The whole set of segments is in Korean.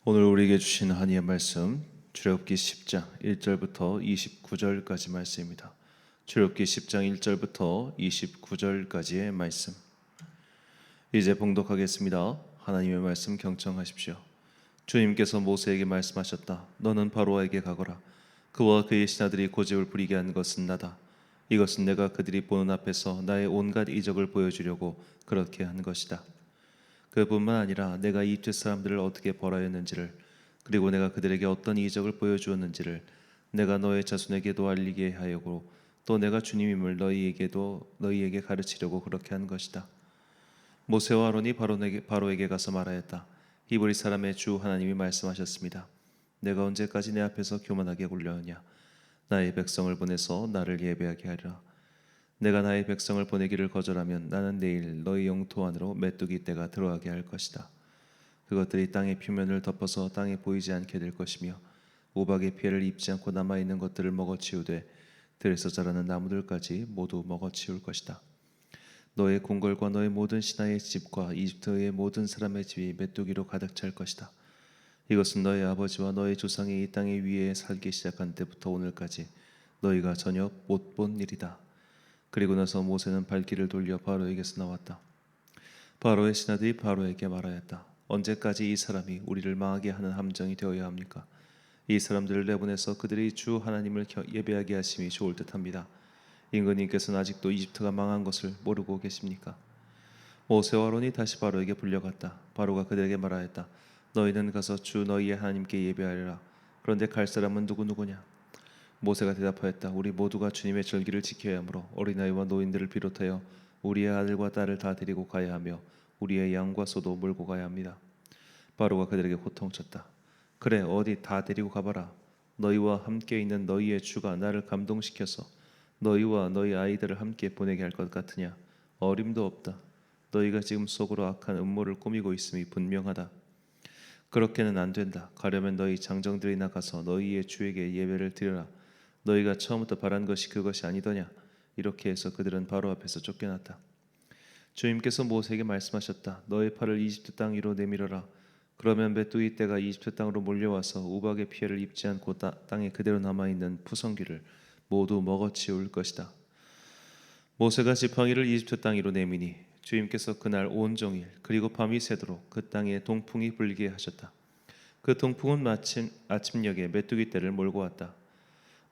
오늘 우리에게 주신 하나님의 말씀 출애굽기 10장 1절부터 29절까지 말씀입니다. 출애굽기 10장 1절부터 29절까지의 말씀. 이제 봉독하겠습니다. 하나님의 말씀 경청하십시오. 주님께서 모세에게 말씀하셨다. 너는 바로에게 가거라. 그와 그의 신하들이 고집을 부리게 한 것은 나다. 이것은 내가 그들이 보는 앞에서 나의 온갖 이적을 보여주려고 그렇게 한 것이다. 그뿐만 아니라 내가 이집트 사람들을 어떻게 벌하였는지를, 그리고 내가 그들에게 어떤 이적을 보여주었는지를 내가 너의 자손에게도 알리게 하려고, 또 내가 주님임을 너희에게 가르치려고 그렇게 한 것이다. 모세와 아론이 바로에게 가서 말하였다. 히브리 사람의 주 하나님이 말씀하셨습니다. 내가 언제까지 내 앞에서 교만하게 굴려하냐? 나의 백성을 보내서 나를 예배하게 하리라. 내가 나의 백성을 보내기를 거절하면 나는 내일 너희 영토 안으로 메뚜기 떼가 들어가게 할 것이다. 그것들이 땅의 표면을 덮어서 땅에 보이지 않게 될 것이며 우박의 피해를 입지 않고 남아있는 것들을 먹어치우되 들에서 자라는 나무들까지 모두 먹어치울 것이다. 너의 궁궐과 너의 모든 신하의 집과 이집트의 모든 사람의 집이 메뚜기로 가득 찰 것이다. 이것은 너의 아버지와 너의 조상이 이 땅 위에 살기 시작한 때부터 오늘까지 너희가 전혀 못 본 일이다. 그리고 나서 모세는 발길을 돌려 바로에게서 나왔다. 바로의 신하들이 바로에게 말하였다. 언제까지 이 사람이 우리를 망하게 하는 함정이 되어야 합니까? 이 사람들을 내보내서 그들이 주 하나님을 예배하게 하심이 좋을 듯합니다. 임금님께서는 아직도 이집트가 망한 것을 모르고 계십니까? 모세와 아론이 다시 바로에게 불려갔다. 바로가 그들에게 말하였다. 너희는 가서 주 너희의 하나님께 예배하리라. 그런데 갈 사람은 누구냐? 모세가 대답하였다. 우리 모두가 주님의 절기를 지켜야 하므로 어린아이와 노인들을 비롯하여 우리의 아들과 딸을 다 데리고 가야 하며 우리의 양과 소도 몰고 가야 합니다. 바로가 그들에게 호통쳤다. 그래, 어디 다 데리고 가봐라. 너희와 함께 있는 너희의 주가 나를 감동시켜서 너희와 너희 아이들을 함께 보내게 할 것 같으냐? 어림도 없다. 너희가 지금 속으로 악한 음모를 꾸미고 있음이 분명하다. 그렇게는 안 된다. 가려면 너희 장정들이 나가서 너희의 주에게 예배를 드려라. 너희가 처음부터 바란 것이 그것이 아니더냐? 이렇게 해서 그들은 바로 앞에서 쫓겨났다. 주님께서 모세에게 말씀하셨다. 너의 팔을 이집트 땅 위로 내밀어라. 그러면 메뚜기 떼가 이집트 땅으로 몰려와서 우박의 피해를 입지 않고 땅에 그대로 남아있는 푸성귀를 모두 먹어치울 것이다. 모세가 지팡이를 이집트 땅 위로 내미니 주님께서 그날 온종일 그리고 밤이 새도록 그 땅에 동풍이 불게 하셨다. 그 동풍은 마침 아침녘에 메뚜기 떼를 몰고 왔다.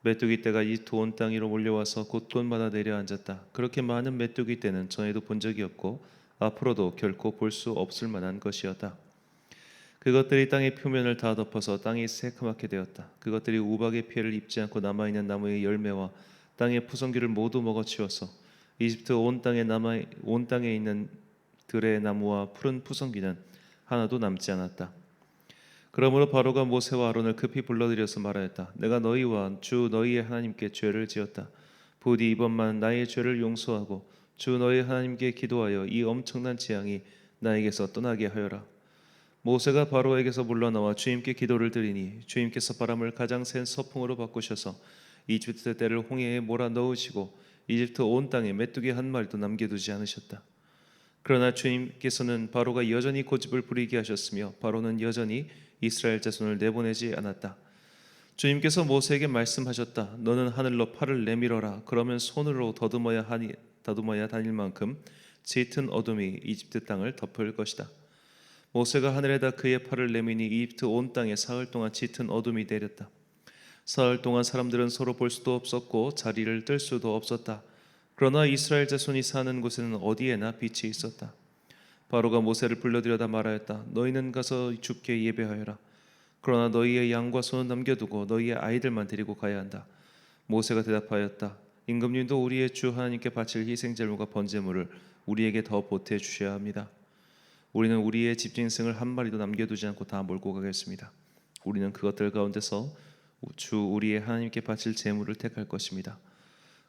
메뚜기 떼가 이집트 온 땅 위로 몰려와서 곳곳마다 내려앉았다. 그렇게 많은 메뚜기 떼는 전에도 본 적이 없고 앞으로도 결코 볼 수 없을 만한 것이었다. 그것들이 땅의 표면을 다 덮어서 땅이 새카맣게 되었다. 그것들이 우박의 피해를 입지 않고 남아있는 나무의 열매와 땅의 푸성귀를 모두 먹어치워서 이집트 온 땅에 있는 들의 나무와 푸른 푸성귀는 하나도 남지 않았다. 그러므로 바로가 모세와 아론을 급히 불러들여서 말하였다. 내가 너희와 주 너희의 하나님께 죄를 지었다. 부디 이번만 나의 죄를 용서하고 주 너희 하나님께 기도하여 이 엄청난 재앙이 나에게서 떠나게 하여라. 모세가 바로에게서 물러나와 주님께 기도를 드리니 주님께서 바람을 가장 센 서풍으로 바꾸셔서 이집트 떼를 홍해에 몰아 넣으시고 이집트 온 땅에 메뚜기 한 마리도 남겨두지 않으셨다. 그러나 주님께서는 바로가 여전히 고집을 부리게 하셨으며 바로는 여전히 이스라엘 자손을 내보내지 않았다. 주님께서 모세에게 말씀하셨다. 너는 하늘로 팔을 내밀어라. 그러면 손으로 더듬어야 다닐 만큼 짙은 어둠이 이집트 땅을 덮을 것이다. 모세가 하늘에다 그의 팔을 내미니 이집트 온 땅에 사흘 동안 짙은 어둠이 내렸다. 사흘 동안 사람들은 서로 볼 수도 없었고 자리를 뜰 수도 없었다. 그러나 이스라엘 자손이 사는 곳에는 어디에나 빛이 있었다. 바로가 모세를 불러들여다 말하였다. 너희는 가서 주께 예배하여라. 그러나 너희의 양과 소는 남겨두고 너희의 아이들만 데리고 가야 한다. 모세가 대답하였다. 임금님도 우리의 주 하나님께 바칠 희생제물과 번제물을 우리에게 더 보태 주셔야 합니다. 우리는 우리의 집짐승을 한 마리도 남겨두지 않고 다 몰고 가겠습니다. 우리는 그것들 가운데서 주 우리의 하나님께 바칠 제물을 택할 것입니다.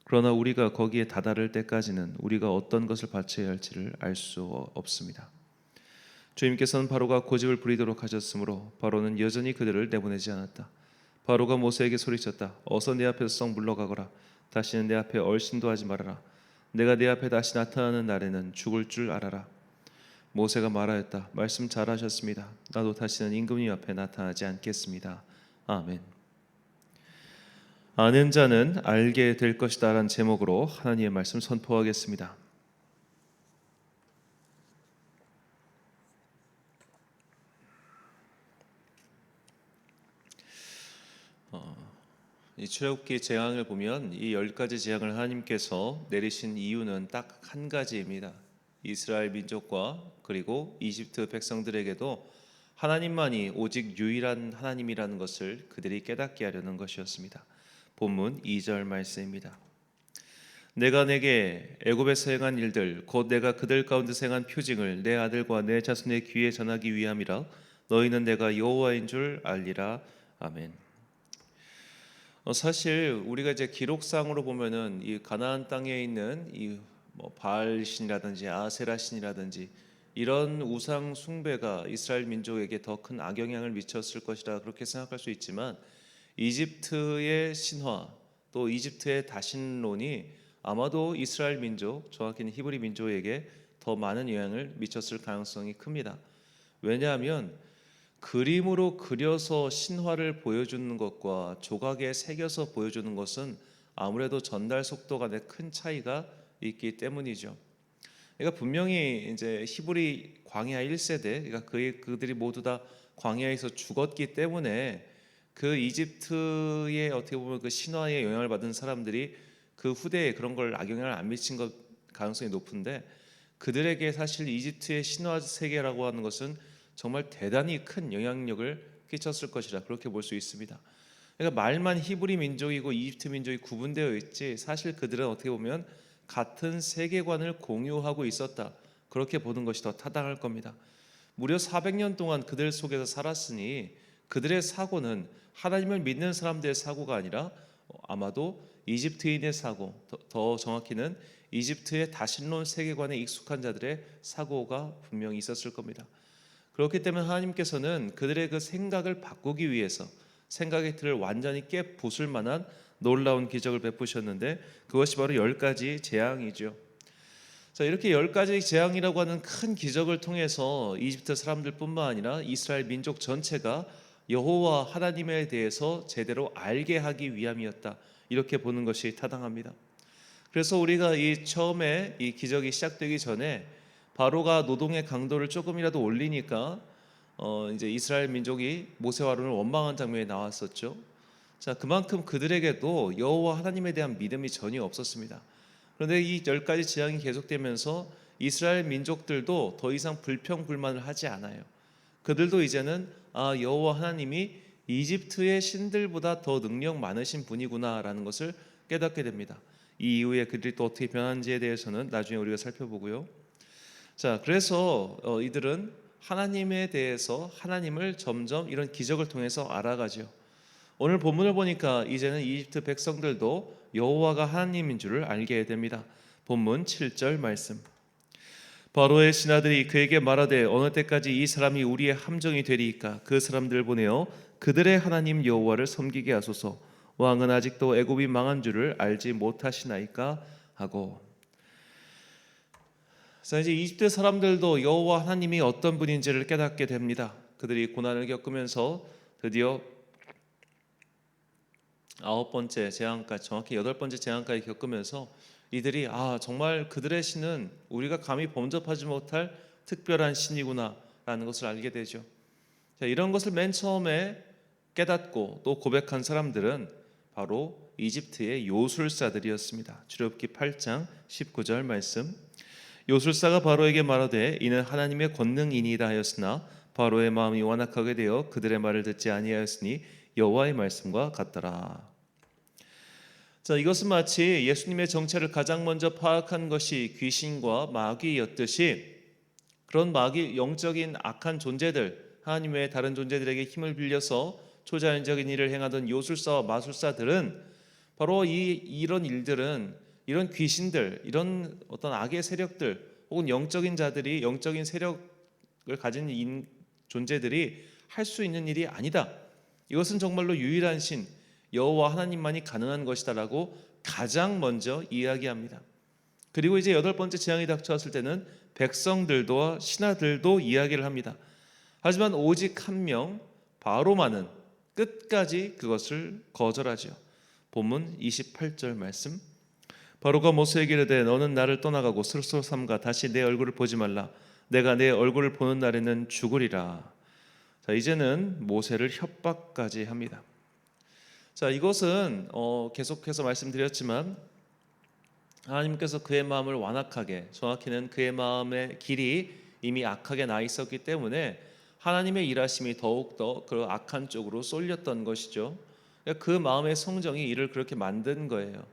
그러나 우리가 거기에 다다를 때까지는 우리가 어떤 것을 바쳐야 할지를 알 수 없습니다. 주님께서는 바로가 고집을 부리도록 하셨으므로 바로는 여전히 그들을 내보내지 않았다. 바로가 모세에게 소리쳤다. 어서 내 앞에서 썩 물러가거라. 다시는 내 앞에 얼씬도 하지 말아라. 내가 내 앞에 다시 나타나는 날에는 죽을 줄 알아라. 모세가 말하였다. 말씀 잘하셨습니다. 나도 다시는 임금님 앞에 나타나지 않겠습니다. 아멘. 아는 자는 알게 될 것이다 라는 제목으로 하나님의 말씀 선포하겠습니다. 이 출애굽기 재앙을 보면 이 10가지 재앙을 하나님께서 내리신 이유는 딱 한 가지입니다. 이스라엘 민족과 그리고 이집트 백성들에게도 하나님만이 오직 유일한 하나님이라는 것을 그들이 깨닫게 하려는 것이었습니다. 본문 2절 말씀입니다. 내가 내게 애굽에서 행한 일들 곧 내가 그들 가운데서 행한 표징을 내 아들과 내 자손의 귀에 전하기 위함이라. 너희는 내가 여호와인 줄 알리라. 아멘. 사실 우리가 이제 기록상으로 보면은 이 가나안 땅에 있는 이 바알 신이라든지 아세라 신이라든지 이런 우상 숭배가 이스라엘 민족에게 더 큰 악영향을 미쳤을 것이라 그렇게 생각할 수 있지만, 이집트의 신화 또 이집트의 다신론이 아마도 이스라엘 민족, 정확히는 히브리 민족에게 더 많은 영향을 미쳤을 가능성이 큽니다. 왜냐하면 그림으로 그려서 신화를 보여주는 것과 조각에 새겨서 보여주는 것은 아무래도 전달 속도 간에 큰 차이가 있기 때문이죠. 그러니까 분명히 이제 히브리 광야 1세대, 그러니까 그들이 모두 다 광야에서 죽었기 때문에 그 이집트의 어떻게 보면 그 신화에 영향을 받은 사람들이 그 후대에 그런 걸 악영향을 안 미친 것 가능성이 높은데, 그들에게 사실 이집트의 신화 세계라고 하는 것은 정말 대단히 큰 영향력을 끼쳤을 것이라 그렇게 볼 수 있습니다. 그러니까 말만 히브리 민족이고 이집트 민족이 구분되어 있지 사실 그들은 어떻게 보면 같은 세계관을 공유하고 있었다, 그렇게 보는 것이 더 타당할 겁니다. 무려 400년 동안 그들 속에서 살았으니 그들의 사고는 하나님을 믿는 사람들의 사고가 아니라 아마도 이집트인의 사고, 더 정확히는 이집트의 다신론 세계관에 익숙한 자들의 사고가 분명히 있었을 겁니다. 그렇기 때문에 하나님께서는 그들의 그 생각을 바꾸기 위해서 생각의 틀을 완전히 깨부술 만한 놀라운 기적을 베푸셨는데, 그것이 바로 10가지 재앙이죠. 자, 이렇게 10가지 재앙이라고 하는 큰 기적을 통해서 이집트 사람들뿐만 아니라 이스라엘 민족 전체가 여호와 하나님에 대해서 제대로 알게 하기 위함이었다, 이렇게 보는 것이 타당합니다. 그래서 우리가 이 처음에 이 기적이 시작되기 전에 바로가 노동의 강도를 조금이라도 올리니까 이제 이스라엘 민족이 모세와 아론을 원망한 장면이 나왔었죠. 자, 그만큼 그들에게도 여호와 하나님에 대한 믿음이 전혀 없었습니다. 그런데 이 10가지 재앙이 계속되면서 이스라엘 민족들도 더 이상 불평불만을 하지 않아요. 그들도 이제는 여호와 하나님이 이집트의 신들보다 더 능력 많으신 분이구나라는 것을 깨닫게 됩니다. 이 이후에 그들이 또 어떻게 변한지에 대해서는 나중에 우리가 살펴보고요. 자, 그래서 이들은 하나님에 대해서 하나님을 점점 이런 기적을 통해서 알아가죠. 오늘 본문을 보니까 이제는 이집트 백성들도 여호와가 하나님인 줄을 알게 됩니다. 본문 7절 말씀. 바로의 신하들이 그에게 말하되 어느 때까지 이 사람이 우리의 함정이 되리이까? 그 사람들을 보내어 그들의 하나님 여호와를 섬기게 하소서. 왕은 아직도 애굽이 망한 줄을 알지 못하시나이까? 하고. 자, 이제 이집트 사람들도 여호와 하나님이 어떤 분인지를 깨닫게 됩니다. 그들이 고난을 겪으면서 드디어 9번째 재앙까지, 정확히 8번째 재앙까지 겪으면서 이들이 정말 그들의 신은 우리가 감히 범접하지 못할 특별한 신이구나 라는 것을 알게 되죠. 자, 이런 것을 맨 처음에 깨닫고 또 고백한 사람들은 바로 이집트의 요술사들이었습니다. 출애굽기 8장 19절 말씀. 요술사가 바로에게 말하되 이는 하나님의 권능이니이다 하였으나 바로의 마음이 완악하게 되어 그들의 말을 듣지 아니하였으니 여호와의 말씀과 같더라. 자, 이것은 마치 예수님의 정체를 가장 먼저 파악한 것이 귀신과 마귀였듯이, 그런 마귀, 영적인 악한 존재들, 하나님 외의 다른 존재들에게 힘을 빌려서 초자연적인 일을 행하던 요술사와 마술사들은 바로 이런 일들은, 이런 귀신들, 이런 어떤 악의 세력들 혹은 영적인 자들이, 영적인 세력을 가진 존재들이 할 수 있는 일이 아니다. 이것은 정말로 유일한 신 여호와 하나님만이 가능한 것이다라고 가장 먼저 이야기합니다. 그리고 이제 8번째 재앙이 닥쳐왔을 때는 백성들도 신하들도 이야기를 합니다. 하지만 오직 한 명 바로만은 끝까지 그것을 거절하죠. 본문 28절 말씀. 바로가 모세에게 이르되 너는 나를 떠나가고 스스로 삼가 다시 내 얼굴을 보지 말라. 내가 내 얼굴을 보는 날에는 죽으리라. 자, 이제는 모세를 협박까지 합니다. 자, 이것은 계속해서 말씀드렸지만 하나님께서 그의 마음을 완악하게, 정확히는 그의 마음의 길이 이미 악하게 나 있었기 때문에 하나님의 일하심이 더욱더 그 악한 쪽으로 쏠렸던 것이죠. 그 마음의 성정이 이를 그렇게 만든 거예요.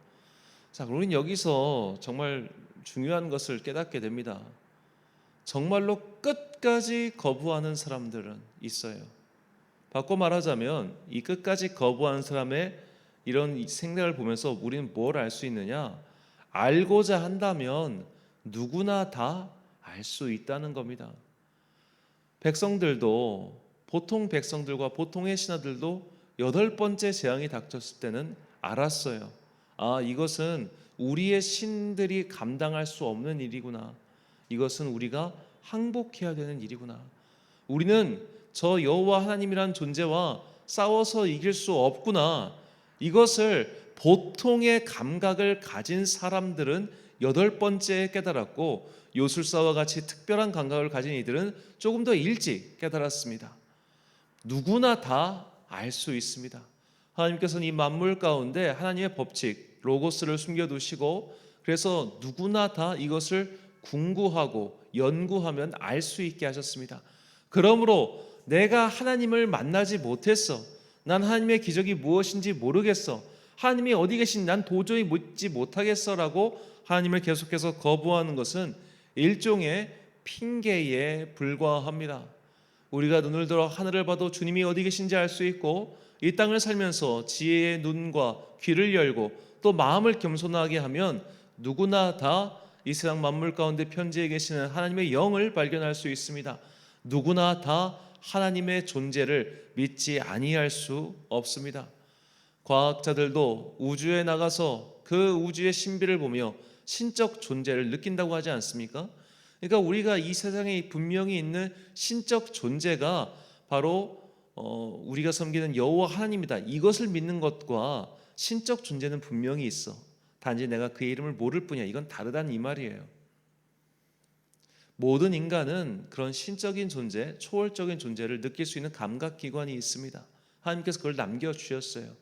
자, 우리는 여기서 정말 중요한 것을 깨닫게 됩니다. 정말로 끝까지 거부하는 사람들은 있어요. 바꿔 말하자면 이 끝까지 거부하는 사람의 이런 생각을 보면서 우리는 뭘 알 수 있느냐? 알고자 한다면 누구나 다 알 수 있다는 겁니다. 백성들도, 보통 백성들과 보통의 신하들도 8번째 재앙이 닥쳤을 때는 알았어요. 아, 이것은 우리의 신들이 감당할 수 없는 일이구나. 이것은 우리가 항복해야 되는 일이구나. 우리는 저 여호와 하나님이란 존재와 싸워서 이길 수 없구나. 이것을 보통의 감각을 가진 사람들은 8번째에 깨달았고, 요술사와 같이 특별한 감각을 가진 이들은 조금 더 일찍 깨달았습니다. 누구나 다 알 수 있습니다. 하나님께서는 이 만물 가운데 하나님의 법칙 로고스를 숨겨두시고, 그래서 누구나 다 이것을 궁구하고 연구하면 알 수 있게 하셨습니다. 그러므로 내가 하나님을 만나지 못했어, 난 하나님의 기적이 무엇인지 모르겠어, 하나님이 어디 계신 난 도저히 믿지 못하겠어 라고 하나님을 계속해서 거부하는 것은 일종의 핑계에 불과합니다. 우리가 눈을 들어 하늘을 봐도 주님이 어디 계신지 알 수 있고, 이 땅을 살면서 지혜의 눈과 귀를 열고 또 마음을 겸손하게 하면 누구나 다 이 세상 만물 가운데 편지해 계시는 하나님의 영을 발견할 수 있습니다. 누구나 다 하나님의 존재를 믿지 아니할 수 없습니다. 과학자들도 우주에 나가서 그 우주의 신비를 보며 신적 존재를 느낀다고 하지 않습니까? 그러니까 우리가 이 세상에 분명히 있는 신적 존재가 바로 우리가 섬기는 여호와 하나님이다, 이것을 믿는 것과 신적 존재는 분명히 있어. 단지 내가 그의 이름을 모를 뿐이야. 이건 다르다는 이 말이에요. 모든 인간은 그런 신적인 존재, 초월적인 존재를 느낄 수 있는 감각기관이 있습니다. 하나님께서 그걸 남겨주셨어요.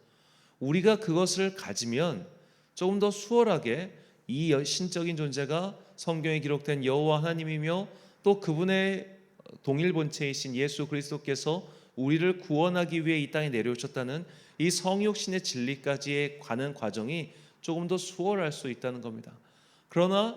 우리가 그것을 가지면 조금 더 수월하게 이 신적인 존재가 성경에 기록된 여호와 하나님이며 또 그분의 동일 본체이신 예수 그리스도께서 우리를 구원하기 위해 이 땅에 내려오셨다는 이 성육신의 진리까지의 가는 과정이 조금 더 수월할 수 있다는 겁니다. 그러나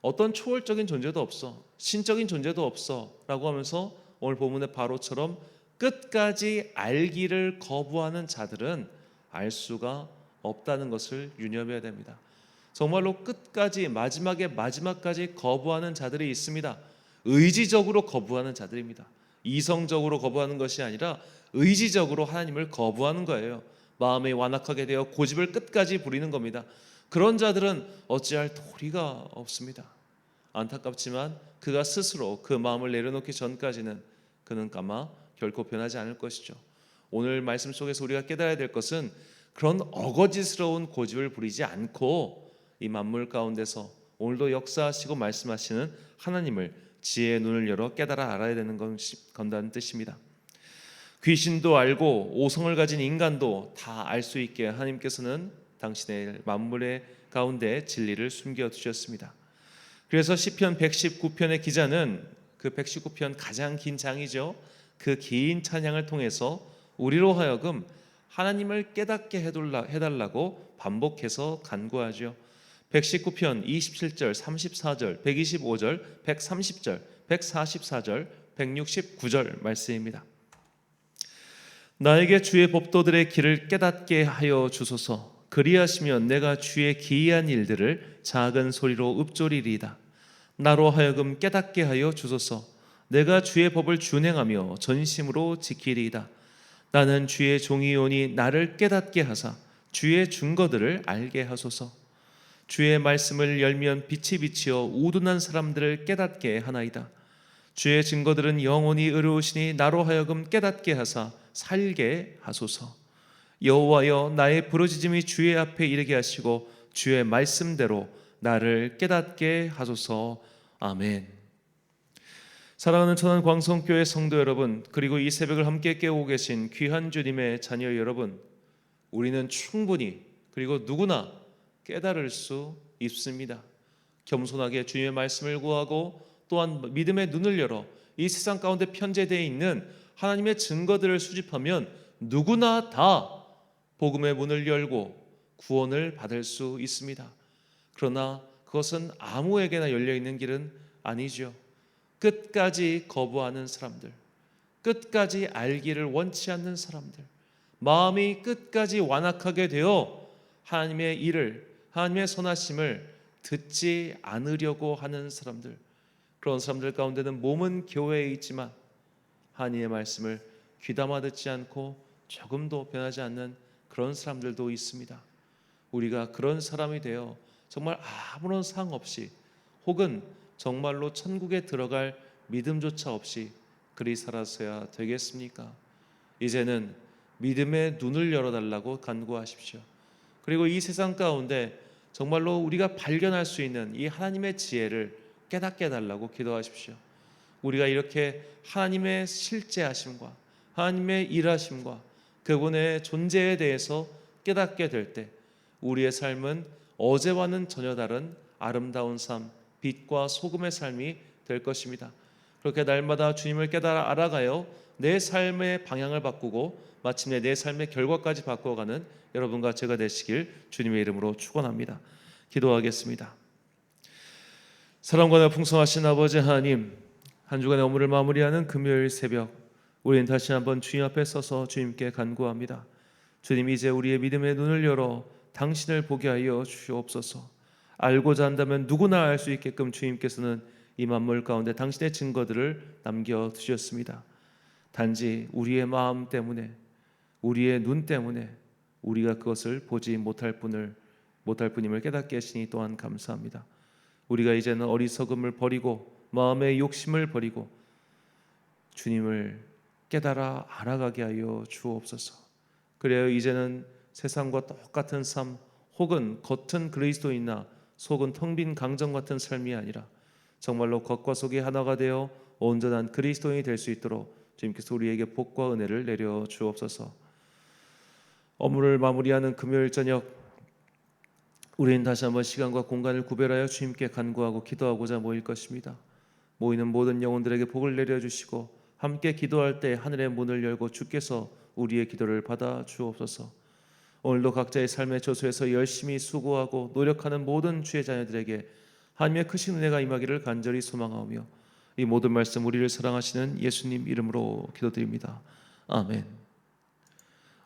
어떤 초월적인 존재도 없어, 신적인 존재도 없어 라고 하면서 오늘 본문의 바로처럼 끝까지 알기를 거부하는 자들은 알 수가 없다는 것을 유념해야 됩니다. 정말로 끝까지, 마지막까지 거부하는 자들이 있습니다. 의지적으로 거부하는 자들입니다. 이성적으로 거부하는 것이 아니라 의지적으로 하나님을 거부하는 거예요. 마음이 완악하게 되어 고집을 끝까지 부리는 겁니다. 그런 자들은 어찌할 도리가 없습니다. 안타깝지만 그가 스스로 그 마음을 내려놓기 전까지는 그는 아마 결코 변하지 않을 것이죠. 오늘 말씀 속에서 우리가 깨달아야 될 것은 그런 어거지스러운 고집을 부리지 않고 이 만물 가운데서 오늘도 역사하시고 말씀하시는 하나님을 지혜의 눈을 열어 깨달아 알아야 되는 건다는 뜻입니다. 귀신도 알고 오성을 가진 인간도 다 알 수 있게 하나님께서는 당신의 만물의 가운데 진리를 숨겨두셨습니다. 그래서 시편 119편의 기자는 그 119편 가장 긴 장이죠. 그 긴 찬양을 통해서 우리로 하여금 하나님을 깨닫게 해달라고 반복해서 간구하죠. 119편 27절, 34절, 125절, 130절, 144절, 169절 말씀입니다. 나에게 주의 법도들의 길을 깨닫게 하여 주소서. 그리하시면 내가 주의 기이한 일들을 작은 소리로 읊조리리이다. 나로 하여금 깨닫게 하여 주소서. 내가 주의 법을 준행하며 전심으로 지키리이다. 나는 주의 종이오니 나를 깨닫게 하사 주의 증거들을 알게 하소서. 주의 말씀을 열면 빛이 비치어 우둔한 사람들을 깨닫게 하나이다. 주의 증거들은 영원히 의로우시니 나로 하여금 깨닫게 하사 살게 하소서. 여호와여, 나의 부르짖음이 주의 앞에 이르게 하시고 주의 말씀대로 나를 깨닫게 하소서. 아멘. 사랑하는 천안 광성교회 성도 여러분, 그리고 이 새벽을 함께 깨우고 계신 귀한 주님의 자녀 여러분, 우리는 충분히 그리고 누구나 깨달을 수 있습니다. 겸손하게 주님의 말씀을 구하고 또한 믿음의 눈을 열어 이 세상 가운데 편재되어 있는 하나님의 증거들을 수집하면 누구나 다 복음의 문을 열고 구원을 받을 수 있습니다. 그러나 그것은 아무에게나 열려있는 길은 아니죠. 끝까지 거부하는 사람들, 끝까지 알기를 원치 않는 사람들, 마음이 끝까지 완악하게 되어 하나님의 일을, 하나님의 선하심을 듣지 않으려고 하는 사람들, 그런 사람들 가운데는 몸은 교회에 있지만 하나님의 말씀을 귀담아 듣지 않고 조금도 변하지 않는 그런 사람들도 있습니다. 우리가 그런 사람이 되어 정말 아무런 상 없이, 혹은 정말로 천국에 들어갈 믿음조차 없이 그리 살아서야 되겠습니까? 이제는 믿음의 눈을 열어달라고 간구하십시오. 그리고 이 세상 가운데 정말로 우리가 발견할 수 있는 이 하나님의 지혜를 깨닫게 해달라고 기도하십시오. 우리가 이렇게 하나님의 실제하심과 하나님의 일하심과 그분의 존재에 대해서 깨닫게 될 때 우리의 삶은 어제와는 전혀 다른 아름다운 삶, 빛과 소금의 삶이 될 것입니다. 그렇게 날마다 주님을 깨달아 알아가요 내 삶의 방향을 바꾸고 마침내 내 삶의 결과까지 바꿔가는 여러분과 제가 되시길 주님의 이름으로 축원합니다. 기도하겠습니다. 사랑과 풍성하신 아버지 하나님, 한 주간의 업무를 마무리하는 금요일 새벽, 우리는 다시 한번 주님 앞에 서서 주님께 간구합니다. 주님, 이제 우리의 믿음의 눈을 열어 당신을 보게 하여 주옵소서. 알고자 한다면 누구나 알 수 있게끔 주님께서는 이 만물 가운데 당신의 증거들을 남겨두셨습니다. 단지 우리의 마음 때문에, 우리의 눈 때문에 우리가 그것을 보지 못할 뿐임을 깨닫게 하시니 또한 감사합니다. 우리가 이제는 어리석음을 버리고 마음의 욕심을 버리고 주님을 깨달아 알아가게 하여 주옵소서. 그래야 이제는 세상과 똑같은 삶, 혹은 겉은 그리스도이나 속은 텅 빈 강정 같은 삶이 아니라 정말로 겉과 속이 하나가 되어 온전한 그리스도인이 될 수 있도록 주님께서 우리에게 복과 은혜를 내려 주옵소서. 업무를 마무리하는 금요일 저녁, 우리는 다시 한번 시간과 공간을 구별하여 주님께 간구하고 기도하고자 모일 것입니다. 모이는 모든 영혼들에게 복을 내려주시고 함께 기도할 때 하늘의 문을 열고 주께서 우리의 기도를 받아 주옵소서. 오늘도 각자의 삶의 저수에서 열심히 수고하고 노력하는 모든 주의 자녀들에게 하나님의 크신 은혜가 임하기를 간절히 소망하오며 이 모든 말씀 우리를 사랑하시는 예수님 이름으로 기도드립니다. 아멘.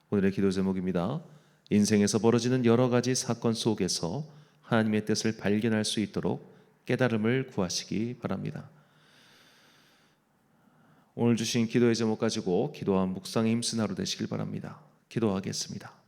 오늘의 기도 제목입니다. 인생에서 벌어지는 여러 가지 사건 속에서 하나님의 뜻을 발견할 수 있도록 깨달음을 구하시기 바랍니다. 오늘 주신 기도의 제목 가지고 기도와 묵상에 힘쓴 하루 되시길 바랍니다. 기도하겠습니다.